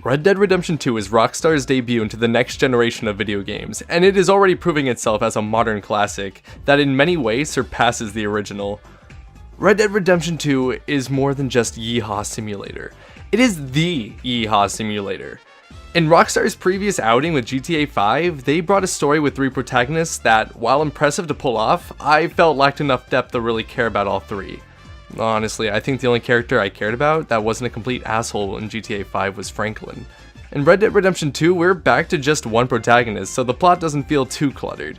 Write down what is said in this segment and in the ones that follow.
Red Dead Redemption 2 is Rockstar's debut into the next generation of video games, and it is already proving itself as a modern classic that in many ways surpasses the original. Red Dead Redemption 2 is more than just Yeehaw Simulator. It is the Yeehaw Simulator. In Rockstar's previous outing with GTA 5, they brought a story with 3 protagonists that, while impressive to pull off, I felt lacked enough depth to really care about all 3. Honestly, I think the only character I cared about that wasn't a complete asshole in GTA 5 was Franklin. In Red Dead Redemption 2, we're back to just one protagonist, so the plot doesn't feel too cluttered.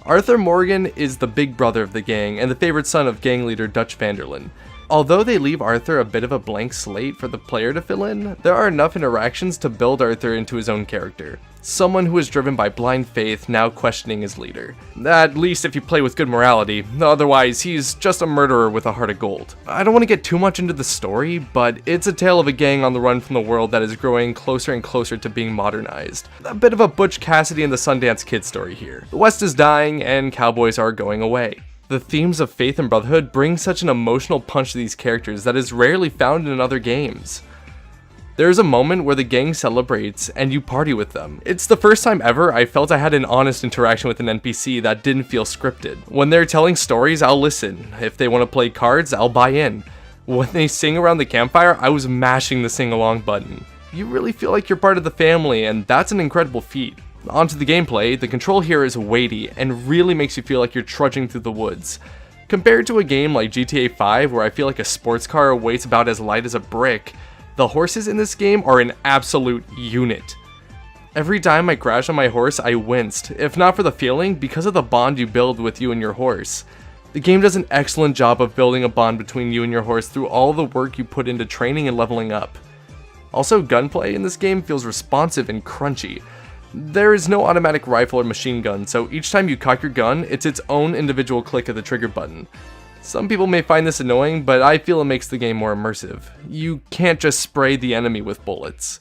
Arthur Morgan is the big brother of the gang and the favorite son of gang leader Dutch Vanderlyn. Although they leave Arthur a bit of a blank slate for the player to fill in, there are enough interactions to build Arthur into his own character. Someone who is driven by blind faith, now questioning his leader. At least if you play with good morality, otherwise he's just a murderer with a heart of gold. I don't want to get too much into the story, but it's a tale of a gang on the run from the world that is growing closer and closer to being modernized. A bit of a Butch Cassidy and the Sundance Kid story here. The West is dying and cowboys are going away. The themes of faith and brotherhood bring such an emotional punch to these characters that is rarely found in other games. There is a moment where the gang celebrates and you party with them. It's the first time ever I felt I had an honest interaction with an NPC that didn't feel scripted. When they're telling stories, I'll listen. If they want to play cards, I'll buy in. When they sing around the campfire, I was mashing the sing along button. You really feel like you're part of the family, and that's an incredible feat. Onto the gameplay, the control here is weighty and really makes you feel like you're trudging through the woods. Compared to a game like GTA 5 where I feel like a sports car weighs about as light as a brick, the horses in this game are an absolute unit. Every time I crashed on my horse, I winced, if not for the feeling, because of the bond you build with you and your horse. The game does an excellent job of building a bond between you and your horse through all the work you put into training and leveling up. Also, gunplay in this game feels responsive and crunchy. There is no automatic rifle or machine gun, so each time you cock your gun, it's its own individual click of the trigger button. Some people may find this annoying, but I feel it makes the game more immersive. You can't just spray the enemy with bullets.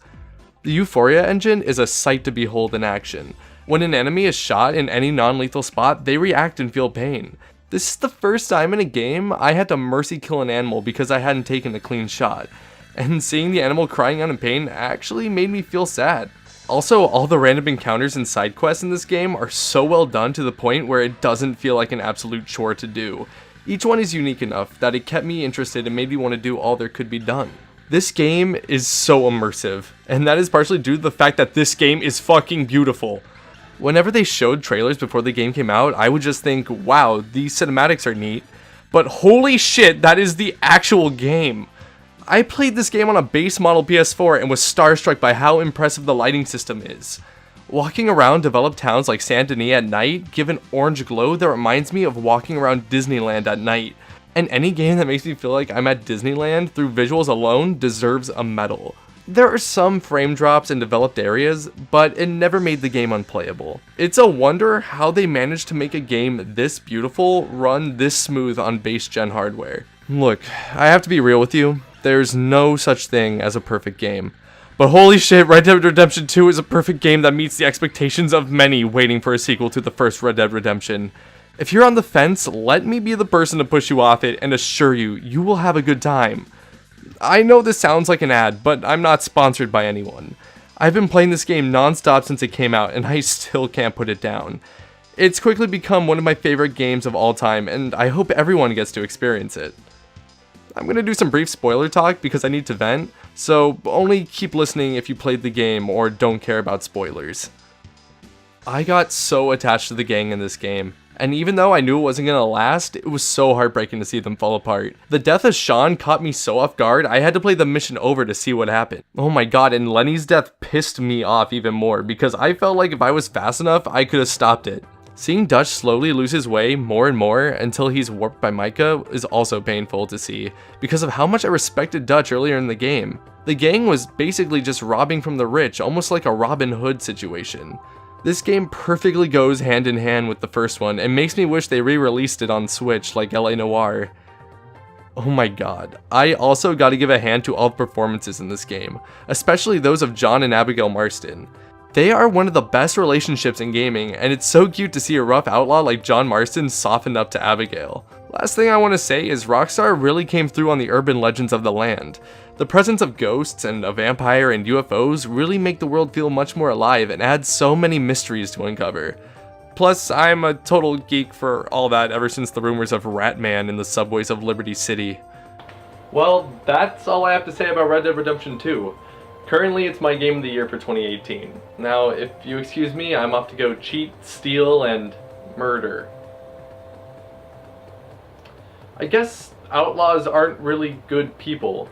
The Euphoria engine is a sight to behold in action. When an enemy is shot in any non-lethal spot, they react and feel pain. This is the first time in a game I had to mercy kill an animal because I hadn't taken a clean shot, and seeing the animal crying out in pain actually made me feel sad. Also, all the random encounters and side quests in this game are so well done to the point where it doesn't feel like an absolute chore to do. Each one is unique enough that it kept me interested and made me want to do all there could be done. This game is so immersive, and that is partially due to the fact that this game is fucking beautiful. Whenever they showed trailers before the game came out, I would just think, wow, these cinematics are neat, but holy shit, that is the actual game. I played this game on a base model PS4 and was starstruck by how impressive the lighting system is. Walking around developed towns like Saint Denis at night give an orange glow that reminds me of walking around Disneyland at night. And any game that makes me feel like I'm at Disneyland through visuals alone deserves a medal. There are some frame drops in developed areas, but it never made the game unplayable. It's a wonder how they managed to make a game this beautiful run this smooth on base gen hardware. Look, I have to be real with you. There's no such thing as a perfect game. But holy shit, Red Dead Redemption 2 is a perfect game that meets the expectations of many waiting for a sequel to the first Red Dead Redemption. If you're on the fence, let me be the person to push you off it and assure you, you will have a good time. I know this sounds like an ad, but I'm not sponsored by anyone. I've been playing this game non-stop since it came out, and I still can't put it down. It's quickly become one of my favorite games of all time, and I hope everyone gets to experience it. I'm going to do some brief spoiler talk because I need to vent, so only keep listening if you played the game or don't care about spoilers. I got so attached to the gang in this game, and even though I knew it wasn't going to last, it was so heartbreaking to see them fall apart. The death of Sean caught me so off guard, I had to play the mission over to see what happened. Oh my god, and Lenny's death pissed me off even more because I felt like if I was fast enough, I could have stopped it. Seeing Dutch slowly lose his way more and more until he's warped by Micah is also painful to see, because of how much I respected Dutch earlier in the game. The gang was basically just robbing from the rich, almost like a Robin Hood situation. This game perfectly goes hand in hand with the first one, and makes me wish they re-released it on Switch like LA Noire. Oh my god. I also gotta give a hand to all the performances in this game, especially those of John and Abigail Marston. They are one of the best relationships in gaming, and it's so cute to see a rough outlaw like John Marston softened up to Abigail. Last thing I want to say is Rockstar really came through on the urban legends of the land. The presence of ghosts and a vampire and UFOs really make the world feel much more alive and add so many mysteries to uncover. Plus, I'm a total geek for all that ever since the rumors of Ratman in the subways of Liberty City. Well, that's all I have to say about Red Dead Redemption 2. Currently, it's my game of the year for 2018. Now, if you excuse me, I'm off to go cheat, steal, and murder. I guess outlaws aren't really good people.